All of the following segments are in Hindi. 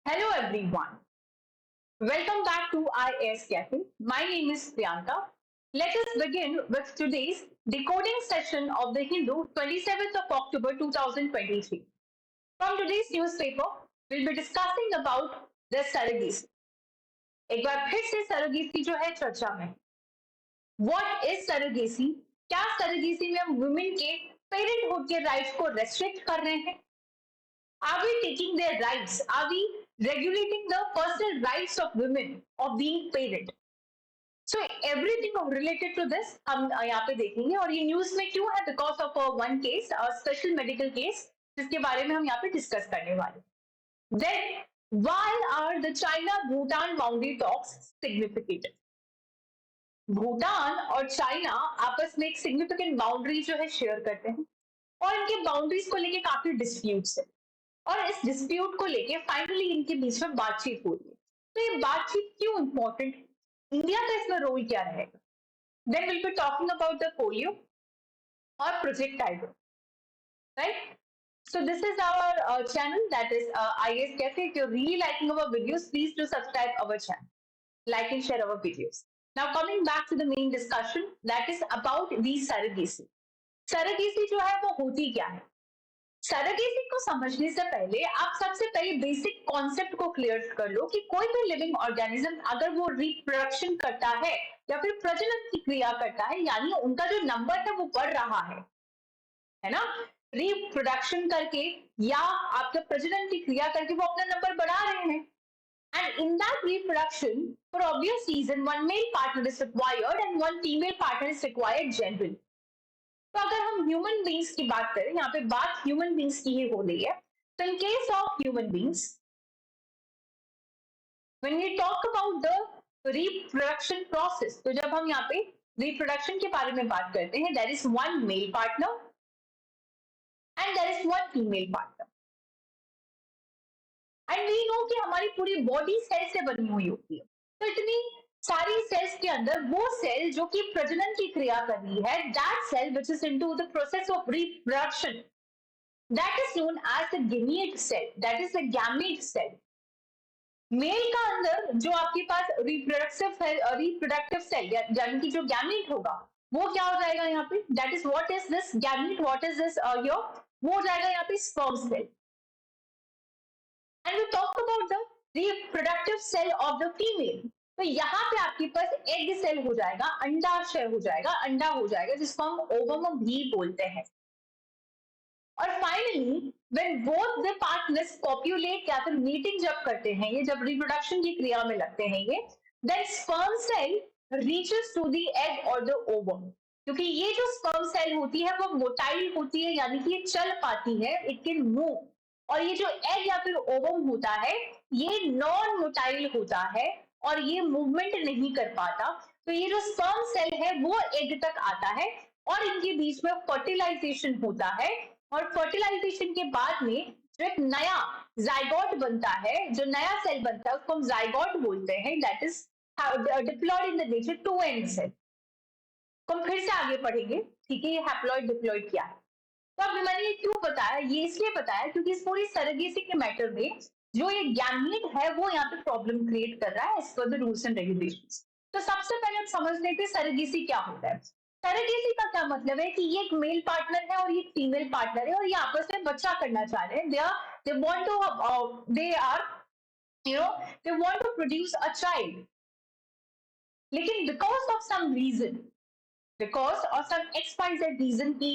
Hello everyone. Welcome back to IS Cafe. My name is Priyanka. Let us begin with today's decoding session of the Hindu 27th of October 2023. From today's newspaper, we'll be discussing about the surrogacy. एक बार फिर से surrogacy जो है चर्चा में. What is surrogacy? क्या surrogacy में हम women के parenthood के rights को restrict कर रहे हैं? Are we taking their rights? Are we regulating the personal rights of women of being parent? So everything related to this हम यहाँ पे देखेंगे और ये न्यूज में क्यों है because of one case special medical case जिसके बारे में हम यहाँ पे डिस्कस करने वाले. Then why are the China Bhutan boundary talks significant? Bhutan और चाइना आपस में एक सिग्निफिकेंट बाउंड्री जो है शेयर करते हैं और इनके बाउंड्रीज को लेके काफी डिस्प्यूट्स है और इस डिस्प्यूट को लेके फाइनली इनके बीच में बातचीत हो रही है. तो ये बातचीत क्यों इंपॉर्टेंट है? इंडिया का इसमें रोल क्या रहेगा? Then will be talking about the polio और project tiger, right? So this is our channel, that is IS Cafe. If you're really liking our videos, please do subscribe our channel, like and share our videos. Now coming back to the main discussion, that is about the surrogacy. Surrogacy जो है वो होती क्या है? सरोगेसी को समझने से पहले आप सबसे पहले बेसिक कॉन्सेप्ट को क्लियर कर लो कि कोई भी लिविंग ऑर्गेनिज्म अगर वो रिप्रोडक्शन करता है या फिर प्रजनन की क्रिया करता है, यानी उनका जो नंबर है वो बढ़ रहा है ना, रिप्रोडक्शन करके या आपका प्रजनन की क्रिया करके वो अपना नंबर बढ़ा रहे हैं. And in that reproduction, for obvious reason, one male partner is required and one female partner is required generally. तो अगर हम ह्यूमन बींग्स की बात करें, यहाँ पे बात ह्यूमन बींग्स की ही हो रही है. तो in case of human beings, when we talk about the reproduction process, तो जब हम यहाँ पे रिप्रोडक्शन के बारे में बात करते हैं, there is one male partner and there is one female partner. And we know कि हमारी पूरी बॉडी सेल से बनी हुई होती है. तो इतनी सारी सेल्स के अंदर वो सेल जो कि प्रजनन की क्रिया कर रही है, that cell which is into the process of reproduction, that is known as the gamete cell, that is the gamete cell. Male का अंदर जो आपके पास रिप्रोडक्टिव सेल यानी कि जो गैमीट होगा वो क्या हो जाएगा यहाँ पे, that is what is this gamete, what is this your, वो हो जाएगा यहाँ पे sperm cell. And we talk about the reproductive cell of the female. तो यहाँ पे आपके पास एग सेल हो जाएगा, अंडाशय हो जाएगा, अंडा हो जाएगा, जिसको हम ओवम भी बोलते हैं. और finally when both the partners copulate या फिर मीटिंग जब करते हैं, ये जब रिप्रोडक्शन की क्रिया में लगते हैं ये, then sperm cell reaches to the egg और द ओवम. क्योंकि ये जो स्पर्म सेल होती है वो मोटाइल होती है, यानी कि ये चल पाती है, इट कैन मूव. और ये जो एग या फिर ओवम होता है ये नॉन मोटाइल होता है और ये मूवमेंट नहीं कर पाता. तो ये जो स्पर्म सेल है वो एग तक आता है और इनके बीच में फर्टिलाइजेशन होता है. और फर्टिलाइजेशन के बाद में जो एक नया जाइगोट बनता है, जो नया सेल बनता है उसको हम जाइगोट बोलते हैं, that is diploid in the nature two n cell. तो हम फिर से आगे पढ़ेंगे, ठीक है, ये हैप्लॉइड डिप्लॉयड क्या है. तो अब मैंने ये क्यों बताया, ये इसलिए बताया क्योंकि इस पूरी सरोगेसी के मैटर में जो ये गैमीट है वो यहाँ पे प्रॉब्लम क्रिएट कर रहा है as per the rules and regulations. तो सबसे पहले हम समझ लेते हैं सरोगेसी क्या होता है. सरोगेसी का क्या मतलब है कि ये एक मेल पार्टनर है और ये एक फीमेल पार्टनर है और ये आपस में बच्चा करना चाह रहे हैं. They want to they are they want to produce a child, लेकिन because of some reason, because और सम XYZ रीजन की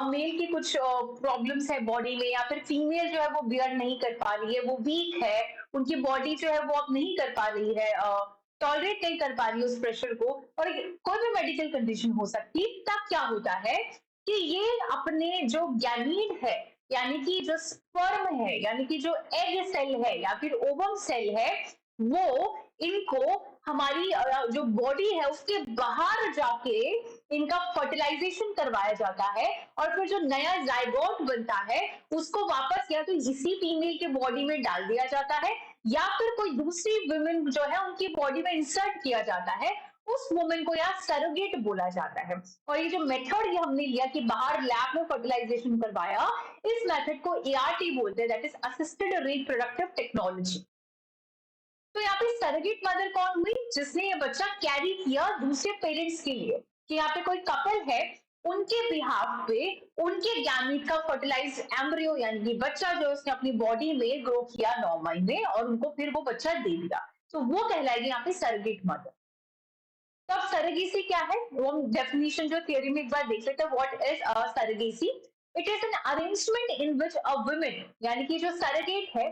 मेल की कुछ प्रॉब्लम्स है बॉडी में, या फिर फीमेल जो है वो बियर नहीं कर पा रही है, वो वीक है, उनकी बॉडी जो है वो अब नहीं कर पा रही है, टॉलरेट नहीं कर पा रही है उस प्रेशर को, और कोई भी मेडिकल कंडीशन हो सकती है. तब क्या होता है कि ये अपने जो गैमीट है, यानी कि जो स्पर्म है, यानी कि जो एग सेल है या फिर ओवम सेल है, वो इनको हमारी जो बॉडी है उसके बाहर जाके इनका फर्टिलाइजेशन करवाया जाता है और फिर जो नया जाइगोट बनता है उसको वापस या तो इसी फीमेल के बॉडी में डाल दिया जाता है या फिर कोई दूसरी वुमेन जो है उनकी बॉडी में इंसर्ट किया जाता है. उस वुमेन को यहाँ सरोगेट बोला जाता है. और ये जो मेथड ये हमने लिया कि बाहर लैब में फर्टिलाइजेशन करवाया, इस मेथड को ART बोलते हैं, that is assisted reproductive technology. तो यहाँ पे सरोगेट मदर कौन हुई? जिसने ये बच्चा कैरी किया दूसरे पेरेंट्स के लिए, कि यहाँ पे कोई कपल है, उनके बिहाफ पे उनके गैमीट का फर्टिलाइज्ड एम्ब्रियो यानी कि बच्चा जो उसने अपनी बॉडी में ग्रो किया 9 महीने और उनको फिर वो बच्चा दे दिया, तो वो कहलाएगी यहाँ पे सरोगेट मदर। तो अब सरोगेसी क्या है, वो हम डेफिनेशन जो थियरी में एक बार देख लेते हैं। What is surrogacy? It is an arrangement in which a woman यानी कि जो सरोगेट है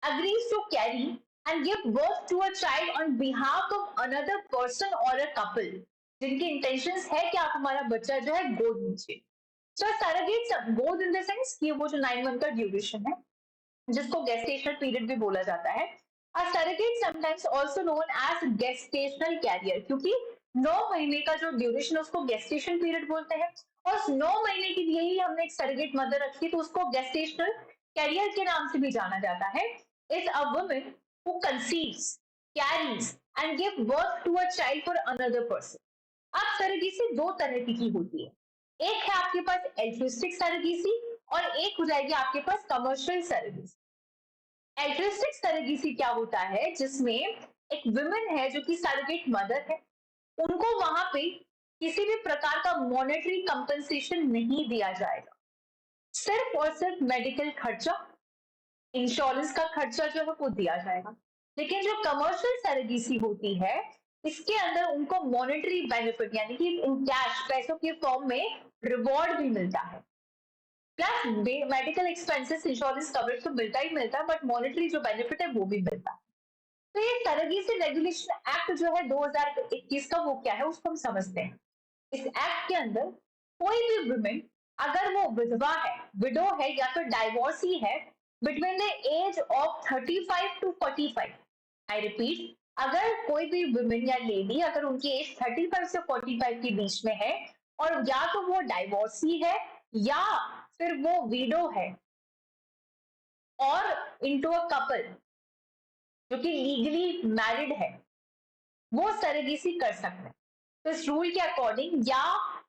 agrees to carry and give birth to a child on behalf of another person or a couple, जिनकी इंटेंशंस है कि आप हमारा बच्चा जो है गोद लीजिए। सो सरोगेट गोद इन द सेंस कि वो जो 9 मंथ का ड्यूरेशन है, जिसको गेस्टेशनल पीरियड भी बोला जाता है। A surrogate sometimes also known as gestational carrier, क्योंकि 9 महीने का जो ड्यूरेशन है उसको गेस्टेशन पीरियड बोलते हैं, और उस 9 महीने के लिए ही हमने एक सरोगेट मदर रखी, तो उसको गेस्टेशनल कैरियर के नाम से भी जाना जाता है। Is a woman who conceives, carries and give birth to a child for another person. अब सरोगेसी दो तरह की होती है, एक है आपके पास एल्ट्रिस्टिक सरोगेसी और एक हो जाएगी आपके पास कमर्शियल सरोगेसी। एल्ट्रिस्टिक सरोगेसी क्या होता है, जिसमें एक वुमेन है जो कि सरोगेट मदर है, उनको वहां पे किसी भी प्रकार का मॉनेटरी कंपनसेशन नहीं दिया जाएगा, सिर्फ और सिर्फ मेडिकल खर्चा, इंश्योरेंस का खर्चा जो है वो दिया जाएगा। लेकिन जो कमर्शियल सरोगेसी होती है, इसके अंदर उनको मॉनेटरी बेनिफिट यानी कि इन कैश पैसों के फॉर्म में रिवॉर्ड भी मिलता है, plus medical expenses insurance coverage तो मिलता ही मिलता है, बट मॉनेटरी जो बेनिफिट है वो भी मिलता है। तो ये सरोगेसी रेगुलेशन एक्ट जो है 2021 का, वो क्या है उसको हम समझते हैं। इस एक्ट के अंदर कोई भी वुमेन अगर वो विधवा है, विडो है या फिर डाइवोर्सी है between the age of 35 to 45, I repeat, अगर कोई भी वुमेन या लेडी अगर उनकी एज 35 से 45 के बीच में है और या तो वो डाइवोर्सी है या फिर वो विडो है और इनटू अ कपल जो कि लीगली मैरिड है, वो सरोगेसी कर सकते हैं। तो इस रूल के अकॉर्डिंग या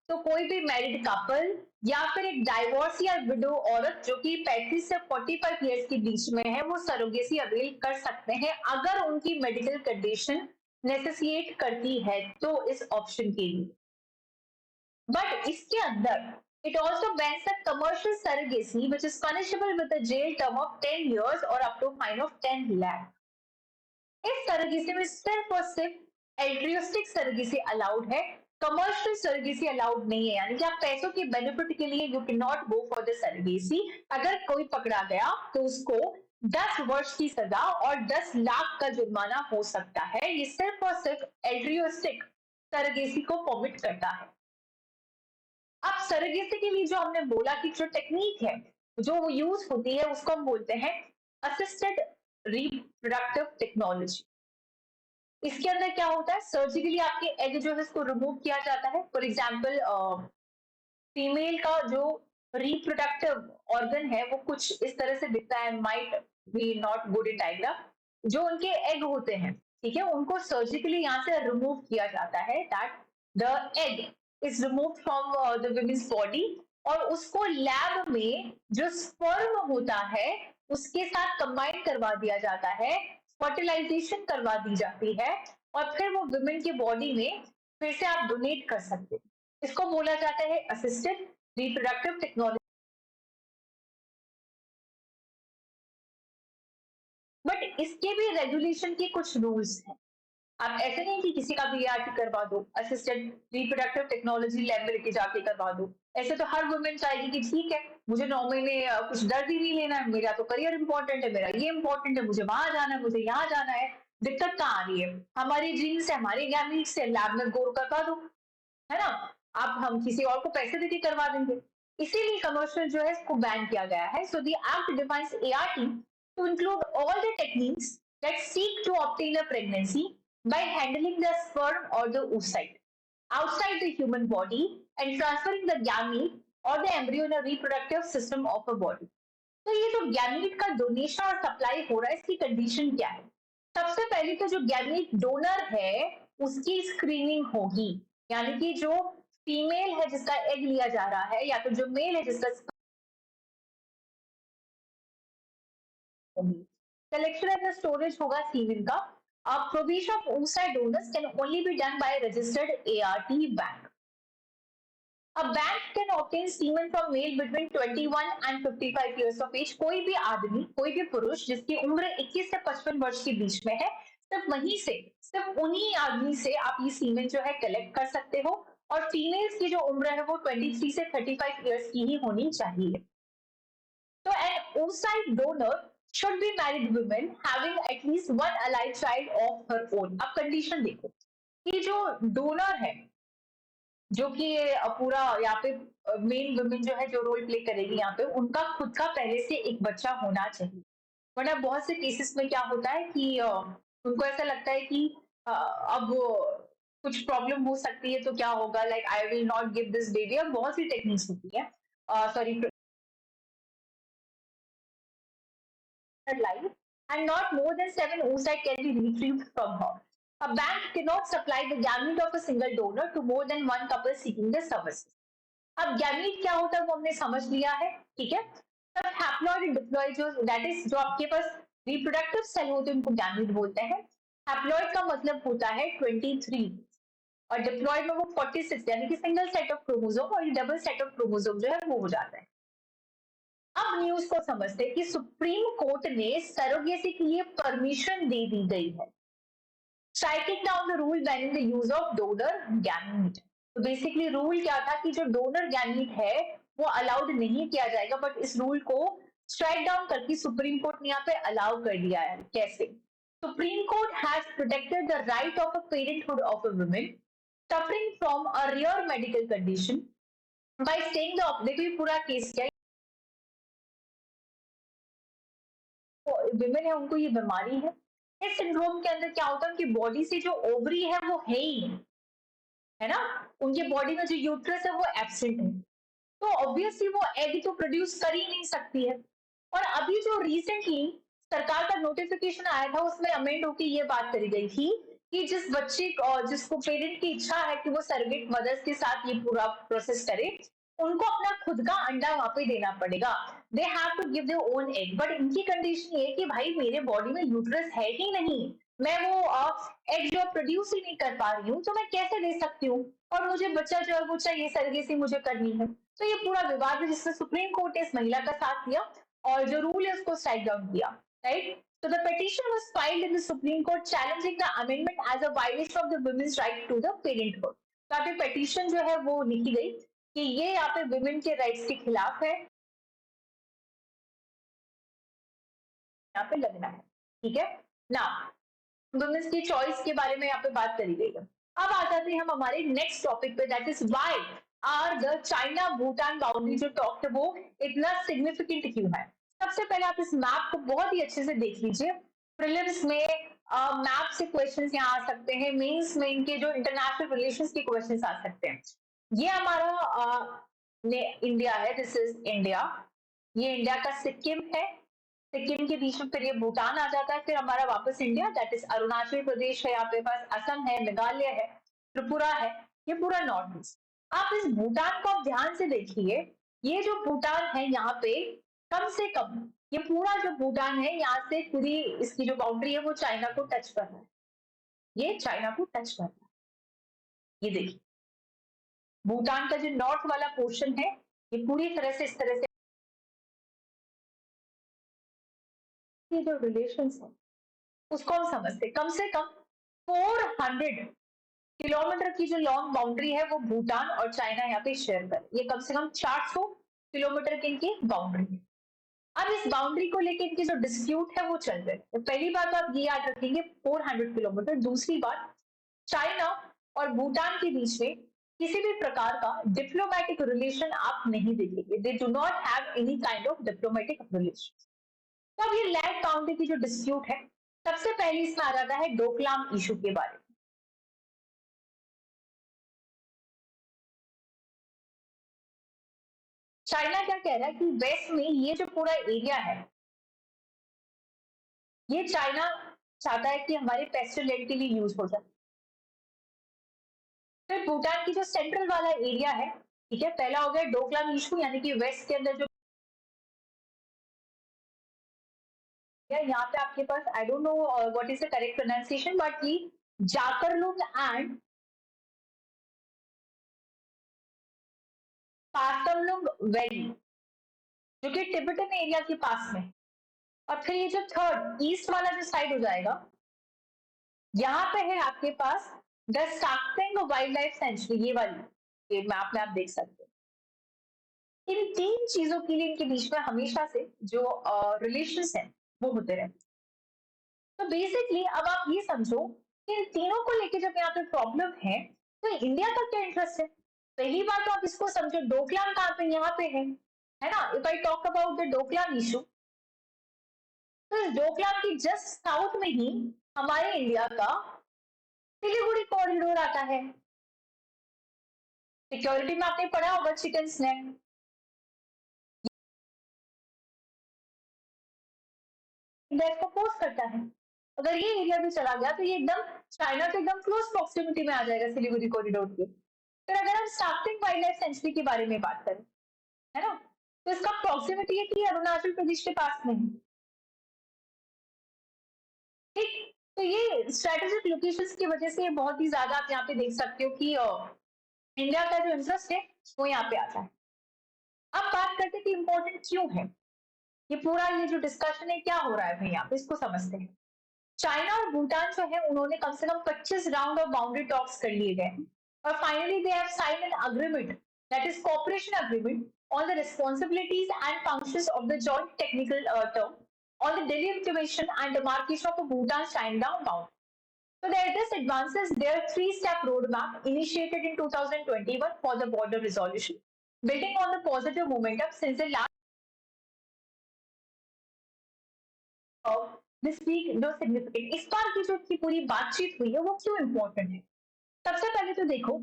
तो कोई भी मैरिड कपल या फिर एक डाइवोर्स या विडो औरत जो कि 35 से 45 ईयर्स के बीच में है, वो सरोगेसी अवेल कर सकते हैं अगर उनकी मेडिकल कंडीशन नेसेसिएट करती है तो इस ऑप्शन के लिए। बट इसके अंदर it also bans the commercial surrogacy which is punishable with a jail term of 10 years or up to fine of 10 lakh। इस सरोगेसी में सिर्फ और सिर्फ एल्ट्रियोस्टिक सरोगेसी अलाउड है, कमर्शियल सरोगेसी अलाउड नहीं है, यानी कि आप पैसों के बेनिफिट के लिए you can not go for the surrogacy. अगर कोई पकड़ा गया तो उसको 10 वर्ष की सजा और 10 लाख का जुर्माना हो सकता है। ये सिर्फ और सिर्फ एल्ट्रियोस्टिक सरोगेसी को परमिट करता है। अब सरोगेसी के लिए जो हमने बोला कि जो टेक्निक है जो वो यूज होती है उसको हम बोलते हैं असिस्टेड रिप्रोडक्टिव टेक्नोलॉजी। इसके अंदर क्या होता है, सर्जिकली आपके एग जो है इसको रिमूव किया जाता है। फॉर एग्जाम्पल फीमेल का जो रिप्रोडक्टिव ऑर्गन है वो कुछ इस तरह से दिखता है, might be not good in diagram. जो उनके एग होते हैं, ठीक है, उनको सर्जिकली यहाँ से रिमूव किया जाता है, that the egg is remove from the woman's body, और उसको लैब में जो स्पर्म होता है उसके साथ कंबाइन करवा दिया जाता है, फर्टिलाइजेशन करवा दी जाती है, और फिर वो वुमेन की बॉडी में फिर से आप डोनेट कर सकते हैं। इसको बोला जाता है असिस्टेड रिप्रोडक्टिव टेक्नोलॉजी। बट इसके भी रेगुलेशन के कुछ रूल्स हैं। आप ऐसे नहीं कि किसी का भी आरटी करवा दो, असिस्टेड रिप्रोडक्टिव टेक्नोलॉजी लैब में लेके जाके करवा दो। ऐसे तो हर वुमेन चाहेगी कि ठीक है मुझे 9 महीने कुछ दर्द ही नहीं लेना है, मेरा तो करियर इंपॉर्टेंट है, मेरा ये इंपॉर्टेंट है, मुझे वहां जाना है, मुझे यहाँ जाना है। दिक्कत कहाँ आ रही है, हमारी जीन्स है, हमारे गैमीट्स से लैब में गोर करवा दो, है ना। अब हम किसी और को पैसे देके करवा देंगे, इसीलिए कमर्शियल जो है इसको बैन किया गया है। So the act defines ART to include all the techniques that seek to obtain a pregnancy by handling the sperm or the oocyte outside the human body and transferring the gamete or the embryo in a reproductive system of a body। तो ये जो गैमीट का डोनेशन और सप्लाई हो रहा है इसकी कंडीशन क्या है? सबसे पहले तो जो गैमीट डोनर है उसकी स्क्रीनिंग होगी, यानी कि जो फीमेल है जिसका एग लिया जा रहा है या तो जो मेल है जिसका होगी, कलेक्शन एंड स्टोरेज होगा सीमेन का, Provision of oocyte donors can only be done by a registered ART bank. A bank can obtain semen from male between 21 and 55 years of age. कोई भी आदमी, कोई भी पुरुष जिसकी उम्र 21 से 55 वर्ष के बीच में है, सिर्फ वहीं से, सिर्फ उन्हीं आदमी से आप ये सीमेन जो है कलेक्ट कर सकते हो। और फीमेल्स की जो उम्र है वो 23 से 35 इयर्स की ही होनी चाहिए। तो an oocyte donor should be married woman having at least one alive child of her own। अब कंडीशन देखो कि जो डोनर है, जो कि पूरा यहाँ पे मेन वुमेन जो है जो रोल प्ले करेगी यहाँ पे, उनका खुद का पहले से एक बच्चा होना चाहिए। वरना बहुत से केसेस में क्या होता है कि उनको ऐसा लगता है कि अब कुछ प्रॉब्लम हो सकती है तो क्या होगा, like I will not give this baby. अब बहुत सी टेक्निक्स होती है, sorry, life, and not more than 7 oocyte can be retrieved from her. A bank cannot supply the gamete of a single donor to more than one couple seeking the services। अब गैमीट क्या होता है वो हमने समझ लिया है, ठीक है। तब हैप्लॉइड डिप्लॉइड जो दैट इज जो आपके पास रिप्रोडक्टिव सेल होते हैं उनको गैमीट बोलते हैं। हैप्लॉइड का मतलब होता है 23 और डिप्लॉइड में वो 46, यानी कि सिंगल सेट ऑफ क्रोमोसोम, और डबल सेट ऑफ क्रोमोसोम जो है वो हो जाता है। अब न्यूज को समझते हैं कि सुप्रीम कोर्ट ने सरोगेसी के लिए परमिशन दे दी गई है, striking down the rule banning the use of donor gamete। तो बेसिकली रूल क्या था कि जो डोनर गैमीट है वो अलाउड नहीं किया जाएगा, बट इस रूल को स्ट्राइक डाउन करके सुप्रीम कोर्ट ने यहाँ पे अलाउ कर दिया है। कैसे? Supreme court has protected the right of a parenthood of a woman suffering from a rare medical condition by staying the, देखो ये पूरा केस क्या है, विमेन है उनको ये बीमारी है। इस सिंड्रोम के अंदर क्या होता है, उनकी बॉडी से जो ओवरी है वो है ही नहीं, है ना, उनकी बॉडी में जो यूट्रस है वो एब्सेंट है, तो ऑब्वियसली वो एग तो प्रोड्यूस कर ही नहीं सकती है। और अभी जो रिसेंटली सरकार का नोटिफिकेशन आया था उसमें अमेंड होकर ये बात करी गई थी कि जिस बच्चे जिसको पेरेंट की इच्छा है कि वो सर्वेट मदर्स के साथ ये पूरा प्रोसेस करे, उनको अपना खुद का अंडा वहां पे देना पड़ेगा। They have to give their own egg, but इनकी कंडीशन ये कि भाई मेरे बॉडी में यूट्रस है ही नहीं, मैं वो एग जो प्रोड्यूस ही नहीं कर पा रही हूँ, तो मैं कैसे दे सकती हूँ, और मुझे बच्चा जो है वो चाहिए, सर्गेसी मुझे करनी है। तो ये पूरा विवाद है जिसमें सुप्रीम कोर्ट ने इस महिला का साथ दिया और जो रूल है उसको स्ट्राइक डाउन किया, right. So the petition was filed in the Supreme Court challenging the amendment as a violation of the women's right to the parenthood। तो यहाँ पे petition जो है वो लिखी गई कि ये यहाँ पे women के rights के खिलाफ है, यहाँ पे लगना है, ठीक है ना। वुमेन्स की चॉइस के बारे में यहाँ पे बात करी गई है। अब आ जाते हैं हम हमारे नेक्स्ट टॉपिक पे, that is why are the China Bhutan boundary जो टॉक है वो इतना सिग्निफिकेंट क्यों है। सबसे पहले आप इस मैप को बहुत ही अच्छे से देख लीजिए। प्रीलिम्स में मैप से क्वेश्चंस यहाँ आ सकते हैं, मेंस में इनके जो इंटरनेशनल रिलेशंस के क्वेश्चंस आ सकते हैं। ये हमारा इंडिया है, दिस इज इंडिया, ये इंडिया का सिक्किम है, सिक्किम के बीच में फिर ये भूटान आ जाता है, फिर हमारा वापस India, that is Arunachal Pradesh है, यहाँ पे पास असम है, मेघालय है, त्रिपुरा है, ये पूरा नॉर्थ ईस्ट। आप इस भूटान को आप ध्यान से देखिए, ये जो भूटान है यहाँ पे कम से कम ये पूरा जो भूटान है यहाँ से पूरी इसकी जो बाउंड्री है वो चाइना को टच कर रहा है, ये चाइना को टच कर रहा है। ये देखिए भूटान का जो नॉर्थ वाला पोर्शन है ये पूरी तरह से इस तरह से, ये जो रिलेशन है उसको हम समझते कम से कम 400 किलोमीटर की जो लॉन्ग बाउंड्री है वो भूटान और चाइना यहाँ पे शेयर कर, ये कम से कम 400 किलोमीटर की इनकी बाउंड्री है। अब इस बाउंड्री को लेकर इनके जो डिस्प्यूट है वो चल रहे हैं। तो पहली बात तो आप ये याद रखेंगे 400 किलोमीटर। दूसरी बात, चाइना और भूटान के बीच में किसी भी प्रकार का डिप्लोमेटिक रिलेशन आप नहीं देखेंगे, they do not have any kind of diplomatic relation. तो अब ये लैंड बाउंड्री की जो डिस्प्यूट है, सबसे पहले इसमें आ जाता है डोकलाम इशू के बारे में। चाइना क्या कह रहा है कि वेस्ट में ये जो पूरा एरिया है ये चाइना चाहता है कि हमारे पेस्टल लैंड के लिए यूज हो जाए। फिर भूटान की जो सेंट्रल वाला एरिया है, ठीक है, पहला हो गया डोकलाम इशू, यानी कि वेस्ट के अंदर जो यहाँ पे आपके पास I don't know what is the correct pronunciation, but ये जाकरलुंग एंड पासमलुंग वैली, जो कि टिबेटन एरिया के पास में। और फिर ये जो थर्ड ईस्ट वाला जो साइड हो जाएगा, यहाँ पे है आपके पास द साक्तेंग वाइल्ड लाइफ सेंचुरी, ये वाली, ये मैप में आप देख सकते हैं। इन तीन चीजों के लिए इनके बीच में हमेशा से जो रिलेशंस है वो होते रहते। तो बेसिकली अब आप ये समझो कि इन तीनों को लेके जब यहाँ पे प्रॉब्लम है, तो इंडिया का क्या इंटरेस्ट है। पहली बात तो आप इसको समझो, डोकलाम कहाँ पे, यहाँ पे है ना। If I talk about the Doklam issue, तो इस डोकलाम की जस्ट साउथ में ही हमारे इंडिया का सिलीगुड़ी कॉरिडोर आता है। सिक्योरिटी में आपने पढ़ा होगा चिकन स्नैक, इंडिया इसको पोस्ट करता है। अगर ये एरिया भी चला गया तो ये एकदम चाइना के एकदम क्लोज प्रॉक्सिमिटी में आ जाएगा सिलीगुड़ी कॉरिडोर के। फिर अगर हम स्टार्टिंग वाइल्ड लाइफ सेंचुरी के बारे में बात करें, है ना, तो इसका प्रॉक्सिमिटी है कि अरुणाचल प्रदेश के पास में, ठीक। तो ये स्ट्रेटेजिक लोकेशंस की वजह से बहुत ही ज्यादा आप यहाँ पे देख सकते हो कि इंडिया का जो इंटरेस्ट है वो यहाँ पे आता है। अब बात करते हैं कि इम्पोर्टेंट क्यों है ये पूरा, ये जो डिस्कशन है क्या हो रहा है भाई यहाँ पे, इसको समझते हैं। चाइना और भूटान जो है उन्होंने कम से कम 25 राउंड ऑफ बाउंड्री टॉक्स कर लिए गए, और finally they have signed an agreement, that is cooperation agreement on the responsibilities and functions of the joint technical term on the delimitation and demarcation of the Bhutan-China boundary. So this advances their three-step roadmap initiated in 2021 for the border resolution, building on the positive momentum since the last this week जो सिग्निफिकेंट इस बार की जो की पूरी बातचीत हुई है वो क्यों इंपॉर्टेंट है। सबसे पहले तो देखो,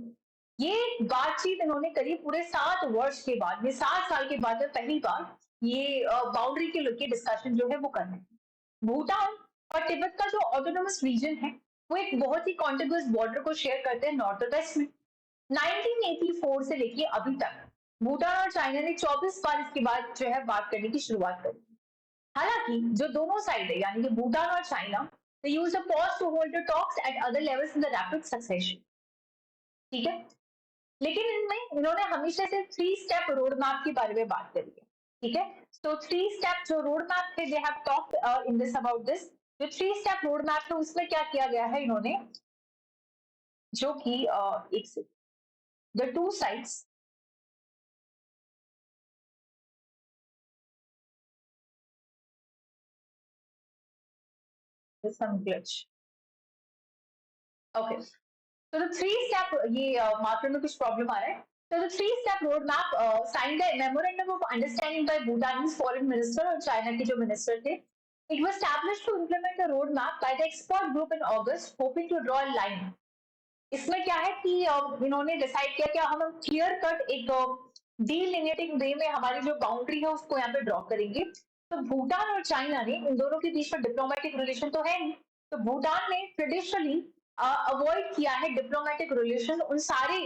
ये बातचीत इन्होंने करी पूरे 7 वर्ष के बाद में, 7 साल के बाद में पहली बार ये बाउंड्री के लेके डिस्कशन जो है वो कर रहे हैं। भूटान और तिब्बत का जो ऑटोनोमस रीजन है वो एक बहुत ही कॉन्टिग्यूअस बॉर्डर को शेयर करते हैं नॉर्थ और वेस्ट में। 1984 से लेके अभी तक भूटान और चाइना ने 24 बार इसके बाद जो है बात करने की शुरुआत करी। हालांकि जो दोनों साइड है यानी कि भूटान और China, they use a pause to hold the talks at other levels in the rapid succession, ठीक है। लेकिन इनमें इन्होंने हमेशा से 3 स्टेप रोड मैप के बारे में बात करी है, ठीक है। तो 3 स्टेप जो रोड मैप थे, they have talked in this about this. जो 3 स्टेप रोड मैप है उसमें क्या किया गया है इन्होंने, जो कि एक से the two sides some glitch, okay. तो द 3 स्टेप, ये मार्कर में कुछ प्रॉब्लम आ रहा है। So the three-step roadmap signed a memorandum of understanding by Bhutan's foreign minister और चाइना के जो मिनिस्टर थे। It was established to implement the roadmap by the expert group in August, hoping to draw a line. इसमें क्या है कि इन्होंने डिसाइड किया कि हम क्लियर कट एक डीलिमिटेटिंग वे में हमारी जो बाउंड्री है उसको यहाँ पे ड्रॉ करेंगे। तो भूटान और चाइना ने, इन दोनों के बीच में डिप्लोमेटिक रिलेशन तो है नहीं, तो भूटान ने ट्रेडिशनली अवॉइड किया है डिप्लोमेटिक रिलेशन उन सारे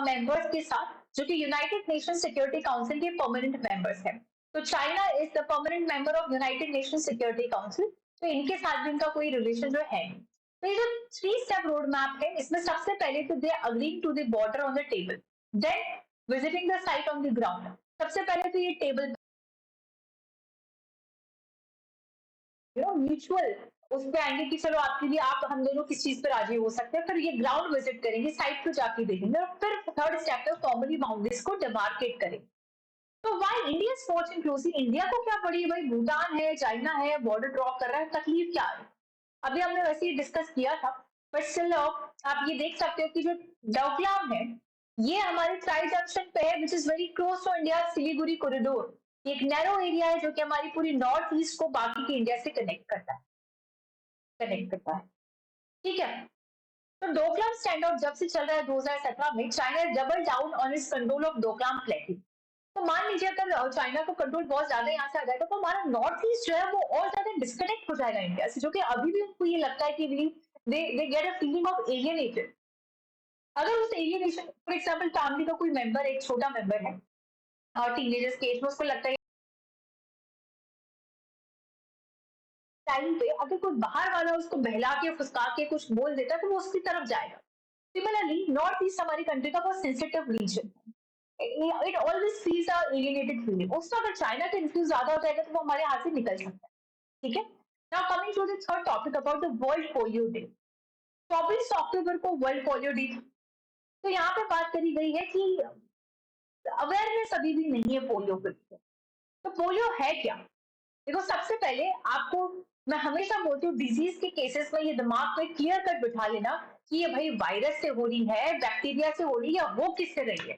मेंबर्स के साथ जो कि यूनाइटेड नेशन सिक्योरिटी काउंसिल के परमानेंट मेंबर्स हैं। तो China is the permanent member of United nation security council, तो इनके साथ भी इनका कोई रिलेशन जो है नहीं। तो ये जो 3 स्टेप रोड मैप है इसमें सबसे पहले तो they agreeing to the border on the table, then visiting the site on the ground. सबसे पहले तो ये टेबल म्यूचुअल उस पे आएंगे कि चलो आपके लिए, आप हम दोनों किस चीज पे राजी हो सकते हैं। फिर ये ग्राउंड विजिट करेंगे, साइट पे जाके देखेंगे, और फिर थर्ड स्टेप पे फॉर्मली बाउंड्रीज को डिमार्केट करेंगे। तो why India is watching closely, India को क्या पड़ी है भाई, भूटान है, चाइना है, बॉर्डर ड्रॉ कर रहा है, तकलीफ क्या है। अभी हमने वैसे ही डिस्कस किया था, बट स्टिल आप ये देख सकते हो कि जो डोकलाम है ये हमारे ट्राई जंक्शन पे है, which is very close to India Siliguri corridor. एक नैरो एरिया है जो कि हमारी पूरी नॉर्थ ईस्ट को बाकी के इंडिया से कनेक्ट करता है, ठीक है। तो डोकलाम स्टैंड आउट जब से चल रहा है 2017 में, China double down on it's control of Doklam प्लेटू। तो मान लीजिए अगर चाइना को कंट्रोल बहुत ज्यादा यहाँ से आ जाएगा तो हमारा नॉर्थ ईस्ट जो है वो और ज्यादा डिस्कनेक्ट हो जाएगा इंडिया से, जो कि अभी भी उनको ये लगता है कि they get a feeling of alienated. अगर उस एलियनेशन, फॉर एग्जांपल फैमिली का कोई मेंबर, एक छोटा मेंबर है और टीनेजर्स के एज में, उसको लगता है टाइम पे अगर कोई बाहर वाला उसको बहला के फुसका के कुछ बोल देता है तो वो उसकी तरफ जाएगा। सिमिलरली नॉर्थ ईस्ट हमारी कंट्री का बहुत सेंसिटिव रीजन है, it always feels a alienated feeling. उसका अगर चाइना का इन्फ्लुएंस ज्यादा हो जाएगा तो वो हमारे हाथ से निकल सकता है। ठीक है, now coming to the third topic about the world polio day. 24 अक्टूबर को वर्ल्ड पोलियो डे। तो यहाँ पे बात करी गई है कि अवेयरनेस अभी भी नहीं है पोलियो के लिए। तो पोलियो है क्या? देखो, सबसे पहले आपको मैं हमेशा बोलती हूँ डिजीज के केसेस में ये दिमाग में क्लियर कट बिठा लेना कि ये भाई वायरस से हो रही है, बैक्टीरिया से हो रही है, या वो किससे रही है।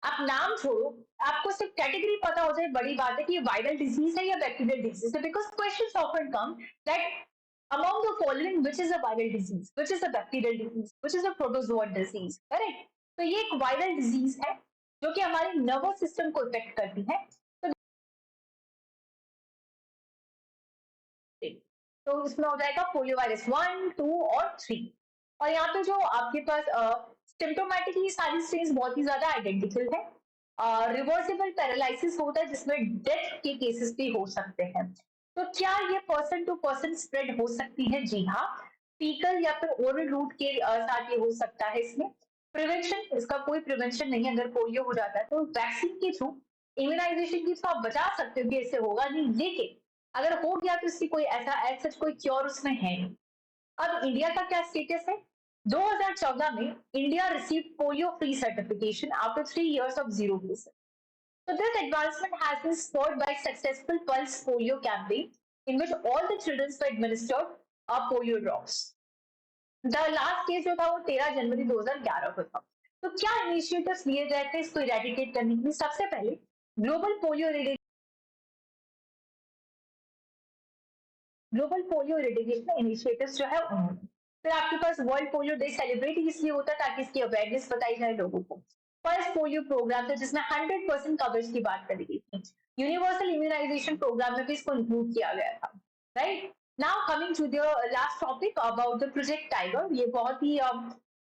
आप नाम छोड़ो, आपको सिर्फ कैटेगरी पता हो जाए बड़ी बात है कि ये वायरल डिजीज है या बैक्टीरियल डिजीज है, because questions often come that among the following which is a viral disease, which is a bacterial disease, which is a protozoan disease, correct? तो ये एक वायरल डिजीज है जो कि हमारे नर्वस सिस्टम को इफेक्ट करती है। तो इसमें हो जाएगा पोलियो वायरस 1, 2 और 3। और यहाँ पे जो आपके पास सिम्टोमेटिकली सारी स्टेज बहुत ही ज्यादा आइडेंटिकल है। रिवर्सिबल पैरालिसिस होता है जिसमें डेथ के केसेस भी हो सकते हैं। तो क्या ये पर्सन टू पर्सन स्प्रेड हो सकती है? जी हाँ, फीकल या फिर ओरल रूट के साथ ये हो सकता है। इसमें प्रिवेंशन, इसका कोई प्रिवेंशन नहीं है। अगर पोलियो हो जाता है तो वैक्सीन के थ्रू, इम्यूनाइजेशन के थ्रू आप बचा सकते हो कि इससे होगा नहीं, लेकिन अगर हो गया तो इसकी कोई ऐसा सच कोई क्योर उसमें है नहीं। अब इंडिया का क्या स्टेटस है? 2014 में India received polio free certification after 3 years of zero cases. So this advancement has been spurred by successful pulse polio campaign in which all the children were administered polio drops. The last case जो था वो 13 जनवरी 2011 को था। तो क्या इनिशिएटिव्स लिए गए थे इसको इरेडिकेट करने के लिए? सबसे पहले ग्लोबल पोलियो इरेडिकेशन इनिशिएटिव्स जो है उन्होंने। फिर आपके पास वर्ल्ड पोलियो डे सेलिब्रेट इसलिए होता है ताकि इसकी अवेयरनेस बताई जाए लोगों को। फर्स्ट पोलियो प्रोग्राम था जिसमें 100% कवरेज की बात करी गई थी। यूनिवर्सल इम्यूनाइजेशन प्रोग्राम में भी इसको इंक्लूड किया गया था। Right, now coming to the last topic about the project tiger. ये बहुत ही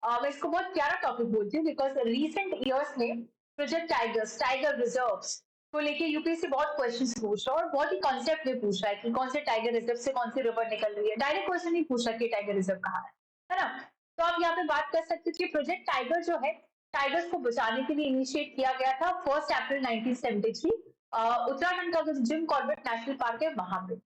मैं इसको बहुत प्यारा टॉपिक बोलती हूँ बिकॉज रिसेंट ईयर्स में प्रोजेक्ट टाइगर्स, टाइगर रिजर्व्स को लेके यूपीएससी बहुत क्वेश्चंस पूछ रहा है और बहुत ही कॉन्सेप्ट में पूछ रहा है कि कौन से टाइगर रिजर्व से कौन सी रिवर निकल रही है। डायरेक्ट क्वेश्चन नहीं पूछ रहा कि टाइगर रिजर्व कहाँ है ना? तो आप यहाँ पे बात कर सकते हो कि प्रोजेक्ट टाइगर जो है टाइगर्स को बचाने के लिए इनिशिएट किया गया था 1 अप्रैल 1973। उत्तराखंड का जो जिम कॉर्बेट नेशनल पार्क है वहां पे।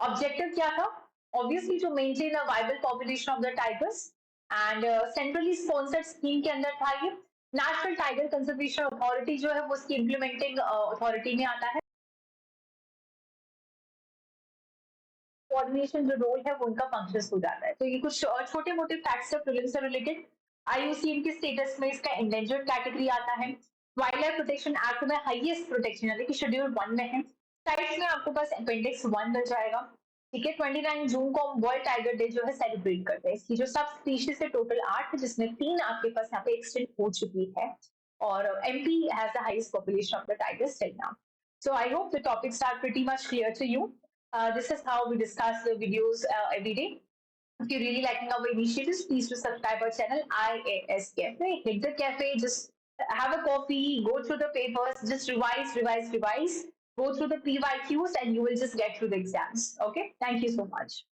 ऑब्जेक्टिव क्या था? Obviously to maintain a viable population of the tigers and centrally sponsored scheme के अंदर था ये। नेशनल टाइगर कंजर्वेशन अथॉरिटी जो है वो उसकी इम्प्लीमेंटिंग अथॉरिटी में आता है। कोऑर्डिनेशन जो रोल है वो उनका फंक्शन हो जाता है। तो ये कुछ छोटे मोटे फैक्ट्स है प्रीलिम्स से रिलेटेड। आईयूसीएन के स्टेटस में इसका एंडेंजर्ड कैटेगरी आता है। वाइल्ड लाइफ प्रोटेक्शन एक्ट में हाईएस्ट प्रोटेक्शन यानी कि शेड्यूल 1 में है। साइट्स में आपको पास अपेंडिक्स 1 मिल जाएगा। ठीक है, 29 जून को हम वर्ल्ड टाइगर डे जो है सेलिब्रेट करते हैं। इसकी जो सब स्पीशीज है टोटल 8 है जिसमें 3 आपके पास यहाँ पे एक्सटेंड हो चुकी है और MP has the highest population of the tigers till now. So I hope the topics are pretty much clear to you. This is how we discuss the videos every day. If you're really liking our initiatives, please do subscribe our channel IAS Cafe. Hit the cafe, just have a coffee, go through the papers, just revise. Go through the PYQs and you will just get through the exams. Okay, thank you so much.